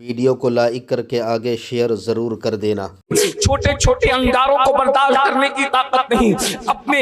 Video को like करके आगे शेयर जरूर कर देना। छोटे छोटे अंगारों को बर्दाश्त करने की ताकत नहीं, अपने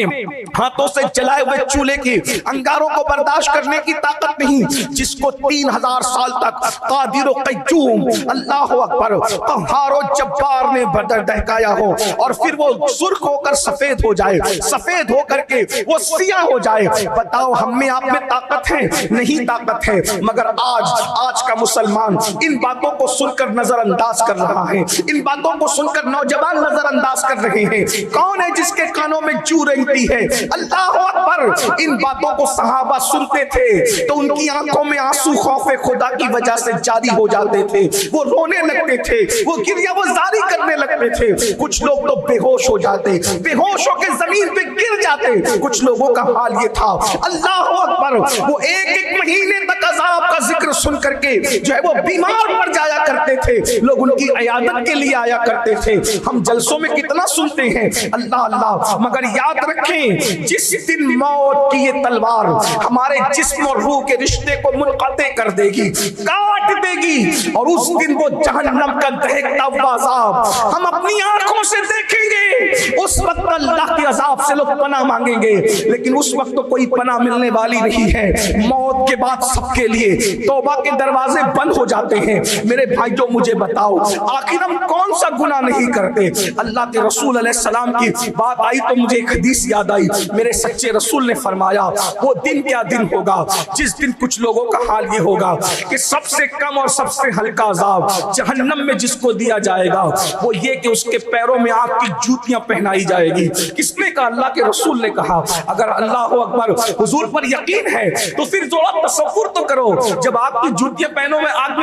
हाथों से जलाए हुए चूल्हे की अंगारों को बर्दाश्त करने की ताकत नहीं। जिसको 3000 साल तक कादिर क़य्यूम अल्लाह अकबर क़हार और जब्बार ने दहकाया हो और फिर वो सुर्ख होकर सफेद हो जाए, सफेद होकर के वो सिया हो जाए। बताओ हम में आप में ताकत है? नहीं ताकत है। मगर आज का मुसलमान इन बातों को सुनकर नजरअंदाज कर रहा है, इन बातों को सुनकर नौजवान नजरअंदाज कर रहे हैं। कौन है जिसके कानों में जू रेंगती है? अल्लाह अकबर। इन बातों को सहाबा सुनते थे तो उनकी आंखों में आंसू खौफे खुदा की वजह से जारी हो जाते थे, वो रोने लगते थे, वो गिरिया वो जारी करने लगते थे। कुछ लोग तो बेहोश हो जाते, बेहोश होकर जमीन पे गिर जाते। कुछ लोगों का हाल ये था, अल्लाह अकबर, वो एक महीने तक अजाब का जिक्र सुन करके जो है वो बीमार पड़ जाया करते थे। लोग उनकी इयादत के लिए आया करते थे। हम जलसों में कितना सुनते हैं अल्लाह अल्लाह, मगर याद रखें जिस दिन मौत की ये तलवार हमारे जिस्म और रूह के रिश्ते को मुनक़ते कर देगी, काट देगी, और उस दिन वो जहन्नम का दहकता हुआ अज़ाब हम अपनी आंखों से देखेंगे। उस वक्त अल्लाह के अज़ाब से लोग पनाह मांगेंगे, लेकिन उस वक्त तो कोई पनाह मिलने वाली नहीं है। मौत के बाद सबके लिए तौबा के दरवाजे बंद हो जाते हैं। मेरे भाइयों मुझे बताओ, आखिर हम कौन सा गुनाह नहीं करते? अल्लाह के रसूल अलैहिस्सलाम की बात आई तो मुझे एक हदीस याद आई। मेरे सच्चे रसूल ने फरमाया, वो दिन क्या दिन होगा जिस दिन कुछ लोगों का हाल ये होगा कि सबसे कम और सबसे हल्का अज़ाब जहन्नम में जिसको दिया जाएगा वो ये कि उसके पैरों में आग की जूतियां पहनाई जाएगी। किसने कहा? अल्लाह के रसूल ने कहा। अगर अल्लाह अकबर हुजूर पर यकीन है तो फिर थोड़ा तसव्वुर तो करो, जब आग की जूतियां पैरों में आग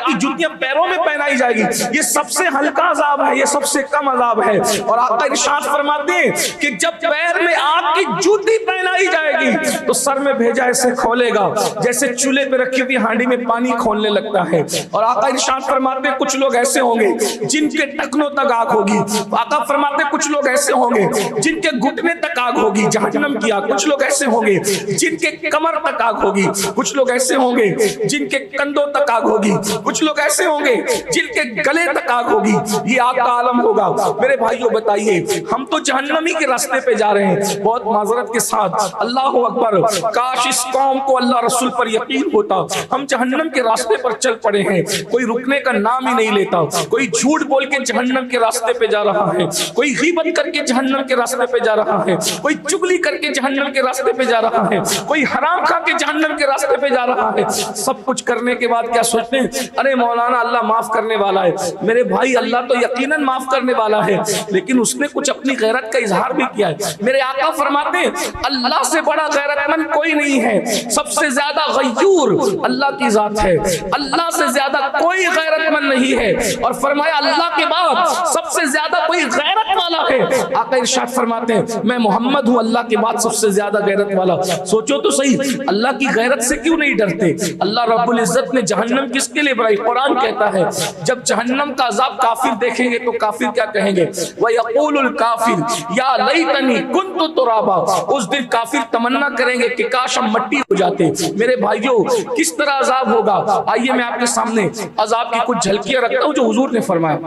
की जूतियां पैरों में पहनाई जाएगी, ये सबसे हल्का अज़ाब है, ये सबसे कम अज़ाब है। और आका इरशाद फरमाते हैं कि जब पैर में आग की जूती पहनाई जाएगी तो सर में भेजा ऐसे खोलेगा जैसे चूल्हे पे रखी हुई हांडी में पानी खोलने लगता है। और आका इरशाद फरमाते हैं कुछ लोग ऐसे होंगे जिनके टखनों तक आग होगी। आका फरमाते हैं कुछ लोग ऐसे होंगे जिनके घुटने तक आग होगी, जहन्नम की आग। कुछ लोग ऐसे होंगे जिनके कमर तक आग होगी, कुछ लोग ऐसे होंगे जिनके कंधों तक आग होगी, कुछ लोग ऐसे होंगे जिनके गले तक आग होगी। ये आग का आलम होगा। मेरे भाइयों बताइए, हम तो जहन्नमी के रास्ते पे जा रहे हैं। बहुत माजरत के साथ, अल्लाह अकबर, काश इस कौम को अल्लाह रसूल पर यकीन होता। हम जहन्नम के रास्ते पर चल पड़े हैं, कोई रुकने का नाम ही नहीं लेता। कोई झूठ बोल के जहन्नम के रास्ते पे जा रहा है, कोई गीबत करके जहन्नम के रास्ते पे जा रहा है, कोई चुगली करके जहन्नम के रास्ते पे जा रहा है, कोई हराम खा के जहन्नम के रास्ते पे जा रहा है। सब कुछ करने के बाद क्या सोचते हैं? अरे मौलाना अल्लाह माफ करने वाला है। मेरे भाई, अल्लाह तो यकीनन माफ करने वाला है, लेकिन उसने कुछ अपनी गैरत का इजहार भी किया है। मेरे आका फरमाते हैं अल्लाह से बड़ा गैरतमंद कोई नहीं है, सबसे ज्यादा गयूर अल्लाह की जात है, अल्लाह से ज्यादा कोई गैरतमंद नहीं है। और फरमाया अल्लाह के बाद सबसे ज्यादा कोई गैरत वाला है। आका इरशाद फरमाते हैं मैं मोहम्मद हूँ अल्लाह के बाद सबसे ज्यादा गैरत वाला। सोचो तो सही, अल्लाह की गैरत से क्यों नहीं डरते? अल्लाह रब्बुल इज्जत ने जहन्नम किसके लिए बनाई? कुरान कहता है जब जहन्नम का अज़ाब काफिर देखेंगे तो काफिर क्या कहेंगे? वयक़ूलुल काफिर या लैतनी कुन्तु तुराबा। उस दिन काफिर तमन्ना करेंगे कि काश हम मट्टी हो जाते। मेरे भाइयों, किस तरह अज़ाब होगा? आइए मैं आपके सामने अज़ाब की कुछ झलकियां रखता हूं जो हुजूर ने फरमाया।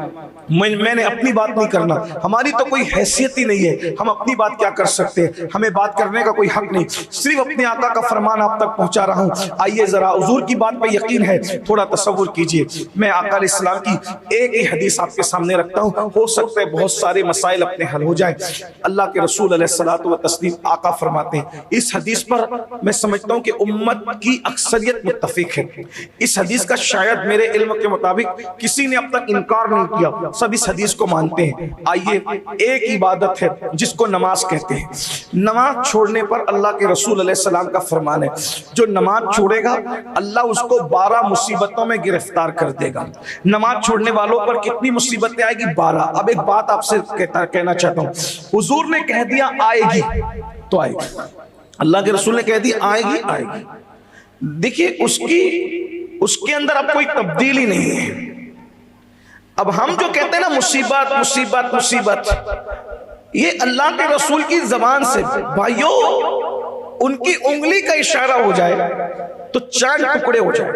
मैंने अपनी बात नहीं करना, हमारी तो कोई हैसियत ही नहीं है, हम अपनी बात क्या कर सकते हैं? हमें बात करने का कोई हक नहीं, सिर्फ अपने आका का फरमान आप तक पहुंचा रहा हूं। आइए जरा, हुजूर की बात पे यकीन है, थोड़ा तसव्वुर कीजिए। मैं आका अलैहिस्सलाम की एक ही हदीस आपके सामने रखता हूं, हो सकता है बहुत सारे मसाइल अपने हल हो जाए। अल्लाह के रसूल अलैहिस्सलातु व तस्लीम आका फरमाते हैं, इस हदीस पर मैं समझता हूं कि उम्मत की अक्सरियत मुत्तफिक है। इस हदीस का शायद मेरे इल्म के मुताबिक किसी ने अब तक इनकार नहीं किया, सब इस हदीस को मानते हैं। आइए, एक इबादत है जिसको नमाज कहते हैं। नमाज छोड़ने पर अल्लाह के रसूल अलैहिस्सलाम का फरमान है, जो नमाज छोड़ेगा अल्लाह उसको 12 मुसीबतों में गिरफ्तार कर देगा। नमाज छोड़ने वालों पर कितनी मुसीबतें आएगी? 12। अब एक बात आपसे कहना चाहता हूँ, हुजूर ने कह दिया आएगी तो आएगी, अल्लाह के रसूल ने कह दिया आएगी आएगी। देखिए उसके अंदर अब कोई तब्दीली नहीं है। अब हम जो कहते हैं ना मुसीबत मुसीबत मुसीबत, ये अल्लाह के रसूल की जबान से भाइयों, उनकी उंगली का इशारा हो जाए तो चांद टुकड़े हो जाए।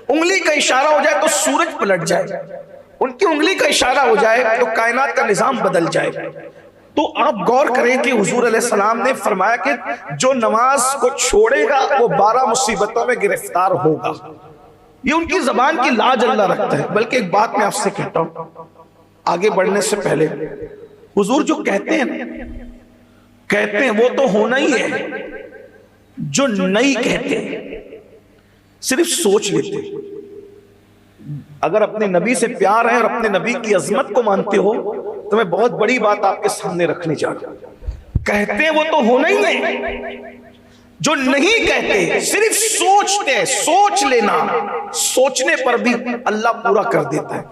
उंगली का इशारा हो जाए तो सूरज पलट जाए, उनकी उंगली का इशारा हो जाए तो कायनात का निजाम बदल जाए। तो आप गौर करें कि हुजूर अलैहिस्सलाम ने फरमाया कि जो नमाज को छोड़ेगा वो 12 मुसीबतों में गिरफ्तार होगा। ये उनकी जबान की लाज अल्लाह रखता है। बल्कि एक बात मैं आपसे कहता हूं आगे बढ़ने से पहले, हुजूर जो कहते हैं वो तो होना ही है, जो नहीं कहते सिर्फ सोच लेते। अगर अपने नबी से प्यार है और अपने नबी की अजमत को मानते हो तो मैं बहुत बड़ी बात आपके सामने रखने जा रहा हूं। कहते हैं वो तो होना ही है, जो नहीं कहते सिर्फ सोचते। सोच लेना, सोचने पर भी अल्लाह पूरा कर देता है।